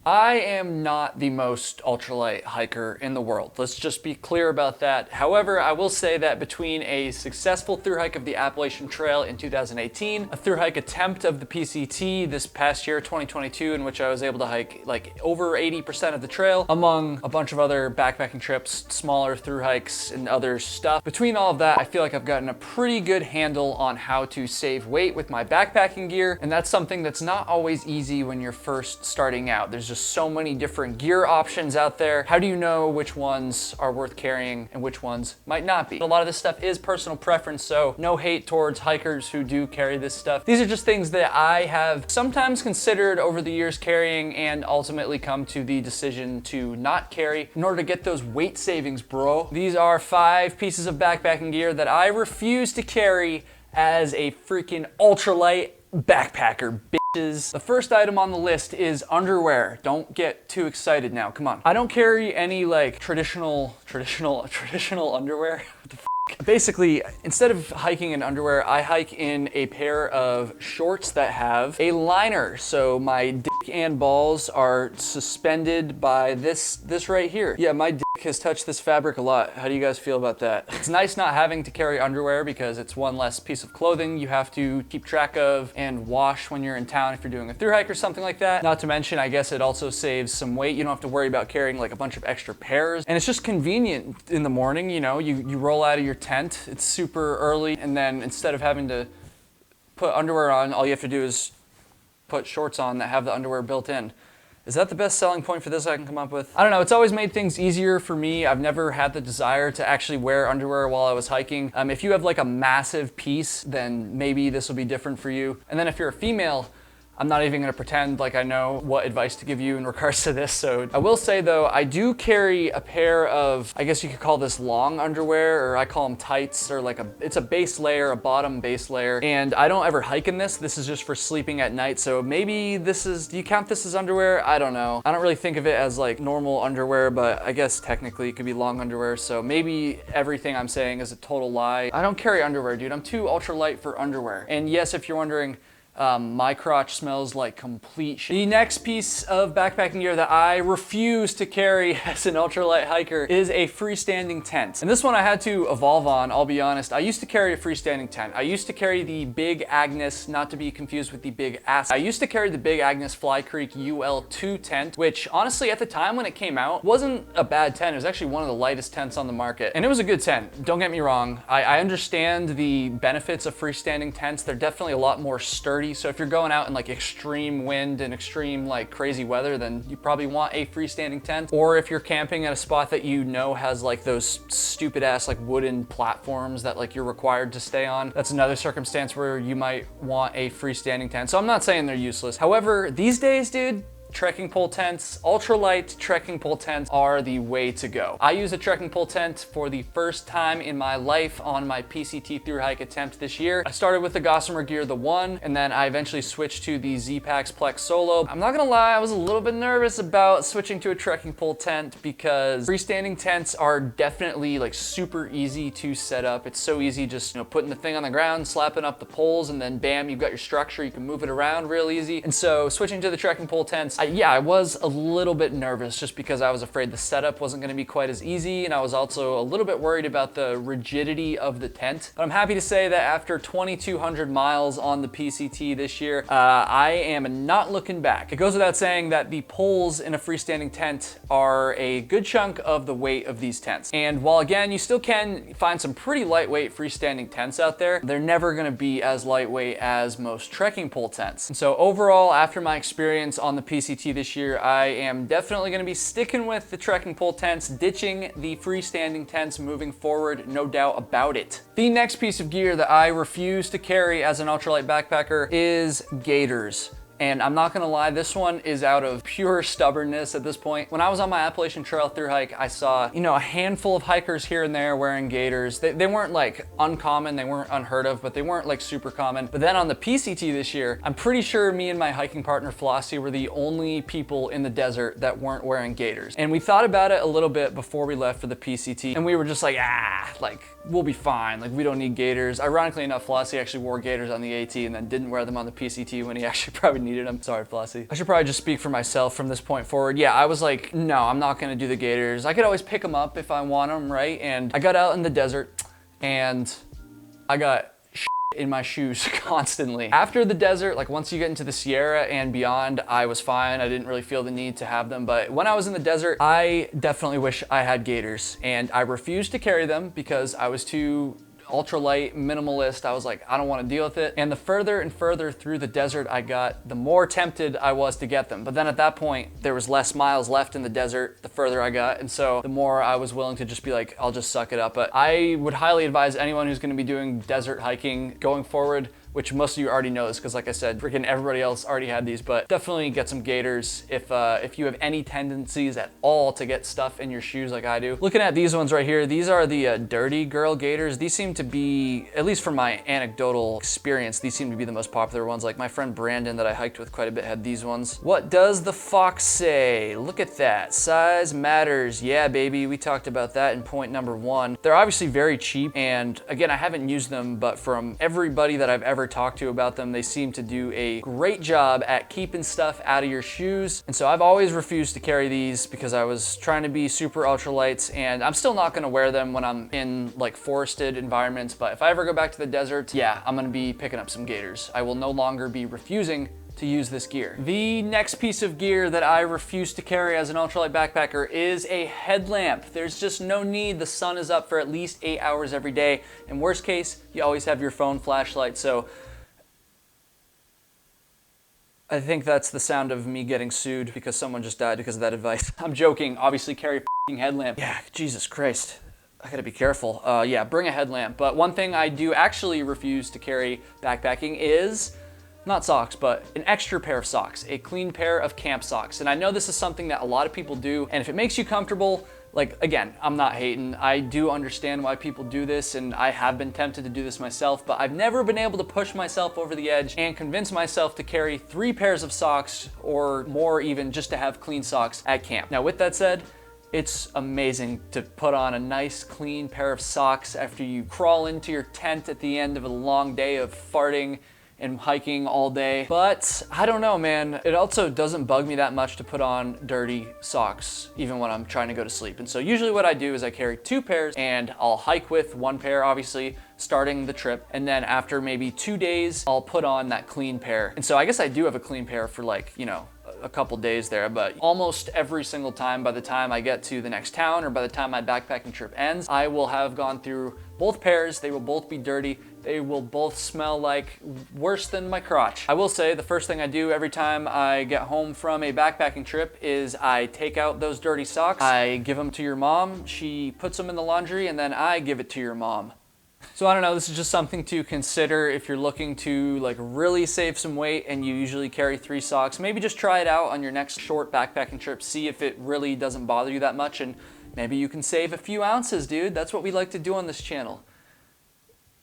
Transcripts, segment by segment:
I am not the most ultralight hiker in the world. Let's just be clear about that. However, I will say that between a successful thru hike of the Appalachian Trail in 2018, a thru hike attempt of the PCT this past year, 2022, in which I was able to hike like over 80% of the trail, among a bunch of other backpacking trips, smaller thru hikes and other stuff. Between all of that, I feel like I've gotten a pretty good handle on how to save weight with my backpacking gear, and that's something that's not always easy when you're first starting out. There's just so many different gear options out there. How do you know which ones are worth carrying and which ones might not be? A lot of this stuff is personal preference, so no hate towards hikers who do carry this stuff. These are just things that I have sometimes considered over the years carrying and ultimately come to the decision to not carry in order to get those weight savings, bro. These are 5 pieces of backpacking gear that I refuse to carry as a freaking ultralight backpacker, bitches. The first item on the list is underwear. Don't get too excited now, come on. I don't carry any like traditional underwear. What the f? Basically, instead of hiking in underwear, I hike in a pair of shorts that have a liner. So my dick and balls are suspended by this right here. Yeah, my dick has touched this fabric a lot. How do you guys feel about that? It's nice not having to carry underwear because it's one less piece of clothing you have to keep track of and wash when you're in town if you're doing a thru hike or something like that. Not to mention, I guess it also saves some weight. You don't have to worry about carrying like a bunch of extra pairs. And it's just convenient in the morning, you know, you roll out of your tent, it's super early, and then instead of having to put underwear on, all you have to do is put shorts on that have the underwear built in. Is that the best selling point for this I can come up with? I don't know, it's always made things easier for me. I've never had the desire to actually wear underwear while I was hiking. If you have like a massive piece, then maybe this will be different for you. And then if you're a female, I'm not even gonna pretend like I know what advice to give you in regards to this. So I will say though, I do carry a pair of, I guess you could call this long underwear, or I call them tights, or like it's a base layer, a bottom base layer. And I don't ever hike in this. This is just for sleeping at night. So maybe this is, do you count this as underwear? I don't know. I don't really think of it as like normal underwear, but I guess technically it could be long underwear. So maybe everything I'm saying is a total lie. I don't carry underwear, dude. I'm too ultralight for underwear. And yes, if you're wondering, my crotch smells like complete shit. The next piece of backpacking gear that I refuse to carry as an ultralight hiker is a freestanding tent. And this one I had to evolve on, I'll be honest. I used to carry a freestanding tent. I used to carry the Big Agnes, not to be confused with the Big Ass. I used to carry the Big Agnes Fly Creek UL2 tent, which honestly at the time when it came out, wasn't a bad tent. It was actually one of the lightest tents on the market. And it was a good tent, don't get me wrong. I understand the benefits of freestanding tents. They're definitely a lot more sturdy. So if you're going out in like extreme wind and extreme like crazy weather, then you probably want a freestanding tent. Or if you're camping at a spot that you know has like those stupid ass like wooden platforms that like you're required to stay on, that's another circumstance where you might want a freestanding tent. So I'm not saying they're useless. However, these days, dude, trekking pole tents, ultralight trekking pole tents are the way to go. I use a trekking pole tent for the first time in my life on my PCT thru hike attempt this year. I started with the Gossamer Gear, the 1, and then I eventually switched to the Z-Packs Plex Solo. I'm not gonna lie, I was a little bit nervous about switching to a trekking pole tent because freestanding tents are definitely like super easy to set up. It's so easy just, you know, putting the thing on the ground, slapping up the poles, and then bam, you've got your structure. You can move it around real easy. And so switching to the trekking pole tents, I was a little bit nervous just because I was afraid the setup wasn't gonna be quite as easy, and I was also a little bit worried about the rigidity of the tent. But I'm happy to say that after 2,200 miles on the PCT this year, I am not looking back. It goes without saying that the poles in a freestanding tent are a good chunk of the weight of these tents. And while again, you still can find some pretty lightweight freestanding tents out there, they're never gonna be as lightweight as most trekking pole tents. And so overall, after my experience on the PCT this year, I am definitely gonna be sticking with the trekking pole tents, ditching the freestanding tents moving forward, no doubt about it. The next piece of gear that I refuse to carry as an ultralight backpacker is gaiters. And I'm not gonna lie, this one is out of pure stubbornness at this point. When I was on my Appalachian Trail thru hike, I saw, you know, a handful of hikers here and there wearing gaiters. They weren't like uncommon, they weren't unheard of, but they weren't like super common. But then on the PCT this year, I'm pretty sure me and my hiking partner Flossie were the only people in the desert that weren't wearing gaiters. And we thought about it a little bit before we left for the PCT, and we were just like, like, we'll be fine. Like, we don't need gaiters. Ironically enough, Flossie actually wore gaiters on the AT and then didn't wear them on the PCT when he actually probably needed needed them. Sorry, Flossie. I should probably just speak for myself from this point forward. Yeah, I was like, no, I'm not gonna do the Gaiters. I could always pick them up if I want them, right? And I got out in the desert and I got in my shoes constantly. After the desert, like once you get into the Sierra and beyond, I was fine. I didn't really feel the need to have them. But when I was in the desert, I definitely wish I had Gaiters, and I refused to carry them because I was too ultralight, minimalist. I was like, I don't want to deal with it. And the further and further through the desert I got, the more tempted I was to get them. But then at that point, there was less miles left in the desert the further I got. And so the more I was willing to just be like, I'll just suck it up. But I would highly advise anyone who's going to be doing desert hiking going forward, which most of you already knows, because like I said, freaking everybody else already had these, but definitely get some Gaiters if you have any tendencies at all to get stuff in your shoes like I do. Looking at these ones right here, these are the Dirty Girl Gaiters. These seem to be, at least from my anecdotal experience, these seem to be the most popular ones. Like my friend Brandon that I hiked with quite a bit had these ones. What does the fox say? Look at that, size matters. Yeah, baby, we talked about that in point number 1. They're obviously very cheap, and again, I haven't used them, but from everybody that I've ever talked to about them, they seem to do a great job at keeping stuff out of your shoes. And so I've always refused to carry these because I was trying to be super ultralights, and I'm still not gonna wear them when I'm in like forested environments. But if I ever go back to the desert, yeah, I'm gonna be picking up some Gaiters. I will no longer be refusing to use this gear. The next piece of gear that I refuse to carry as an ultralight backpacker is a headlamp. There's just no need. The sun is up for at least 8 hours every day. In worst case, you always have your phone flashlight. So I think that's the sound of me getting sued because someone just died because of that advice. I'm joking, obviously carry a f***ing headlamp. Yeah, Jesus Christ, I gotta be careful. Yeah, bring a headlamp. But one thing I do actually refuse to carry backpacking is, not socks, but an extra pair of socks, a clean pair of camp socks. And I know this is something that a lot of people do, and if it makes you comfortable, like, again, I'm not hating. I do understand why people do this, and I have been tempted to do this myself, but I've never been able to push myself over the edge and convince myself to carry 3 pairs of socks or more even just to have clean socks at camp. Now, with that said, it's amazing to put on a nice clean pair of socks after you crawl into your tent at the end of a long day of farting and hiking all day. But I don't know, man. It also doesn't bug me that much to put on dirty socks, even when I'm trying to go to sleep. And so usually what I do is I carry 2 pairs and I'll hike with 1 pair, obviously, starting the trip. And then after maybe 2 days, I'll put on that clean pair. And so I guess I do have a clean pair for like, you know, a couple days there, but almost every single time, by the time I get to the next town or by the time my backpacking trip ends, I will have gone through both pairs. They will both be dirty. They will both smell like worse than my crotch. I will say the first thing I do every time I get home from a backpacking trip is I take out those dirty socks. I give them to your mom. She puts them in the laundry and then I give it to your mom. So I don't know, this is just something to consider if you're looking to like really save some weight and you usually carry 3 socks. Maybe just try it out on your next short backpacking trip. See if it really doesn't bother you that much, and maybe you can save a few ounces, dude. That's what we like to do on this channel.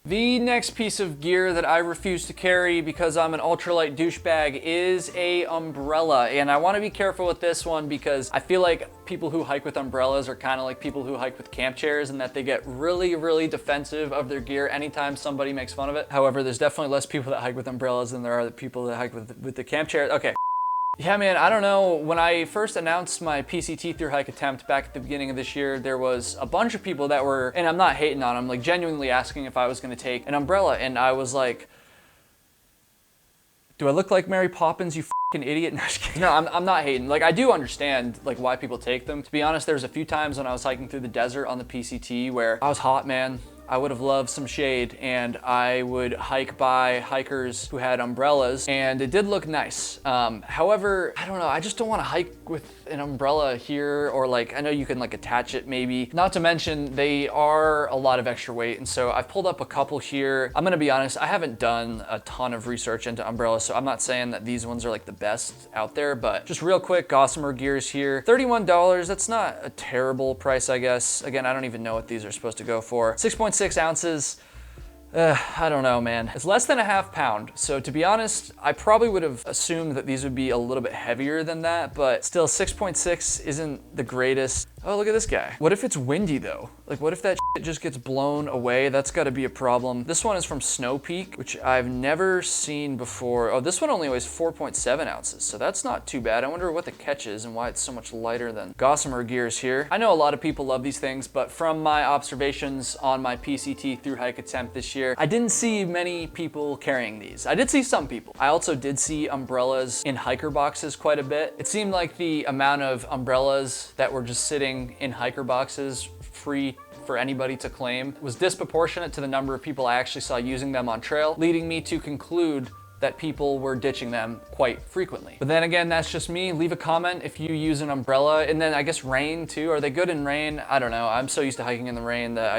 The next piece of gear that I refuse to carry because I'm an ultralight douchebag is a umbrella. And I want to be careful with this one because I feel like people who hike with umbrellas are kind of like people who hike with camp chairs, and that they get really, really defensive of their gear anytime somebody makes fun of it. However, there's definitely less people that hike with umbrellas than there are the people that hike with the camp chairs. Okay. Yeah, man, I don't know. When I first announced my PCT through hike attempt back at the beginning of this year, there was a bunch of people that were, and I'm not hating on them, like genuinely asking if I was going to take an umbrella. And I was like, do I look like Mary Poppins, you fucking idiot? No, just kidding. No, I'm not hating. Like, I do understand like why people take them. To be honest, there's a few times when I was hiking through the desert on the PCT where I was hot, man. I would have loved some shade, and I would hike by hikers who had umbrellas, and it did look nice. However, I don't know, I just don't want to hike with an umbrella here, or like, I know you can like attach it maybe. Not to mention, they are a lot of extra weight, and so I've pulled up a couple here. I'm gonna be honest, I haven't done a ton of research into umbrellas, so I'm not saying that these ones are like the best out there, but just real quick, Gossamer Gears here. $31, that's not a terrible price, I guess. Again, I don't even know what these are supposed to go for. 6.6 ounces, I don't know, man. It's less than a ½ pound. So to be honest, I probably would have assumed that these would be a little bit heavier than that, but still 6.6 isn't the greatest. Oh, look at this guy. What if it's windy though? Like what if that shit just gets blown away? That's gotta be a problem. This one is from Snow Peak, which I've never seen before. Oh, this one only weighs 4.7 ounces, so that's not too bad. I wonder what the catch is and why it's so much lighter than Gossamer gears here. I know a lot of people love these things, but from my observations on my PCT through hike attempt this year, I didn't see many people carrying these. I did see some people. I also did see umbrellas in hiker boxes quite a bit. It seemed like the amount of umbrellas that were just sitting in hiker boxes free for anybody to claim was disproportionate to the number of people I actually saw using them on trail, leading me to conclude that people were ditching them quite frequently. But then again, that's just me. Leave a comment if you use an umbrella. And then I guess rain too. Are they good in rain? I don't know. I'm so used to hiking in the rain that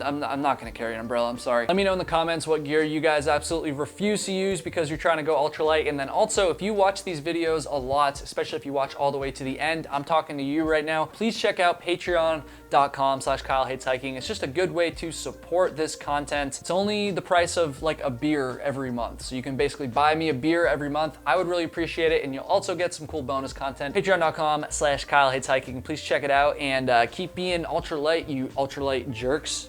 I'm not gonna carry an umbrella, I'm sorry. Let me know in the comments what gear you guys absolutely refuse to use because you're trying to go ultralight. And then also, if you watch these videos a lot, especially if you watch all the way to the end, I'm talking to you right now, please check out patreon.com/KyleHatesHiking. It's just a good way to support this content. It's only the price of like a beer every month. So you can basically buy me a beer every month. I would really appreciate it. And you'll also get some cool bonus content. Patreon.com/KyleHatesHiking. Please check it out and keep being ultralight, you ultralight jerks.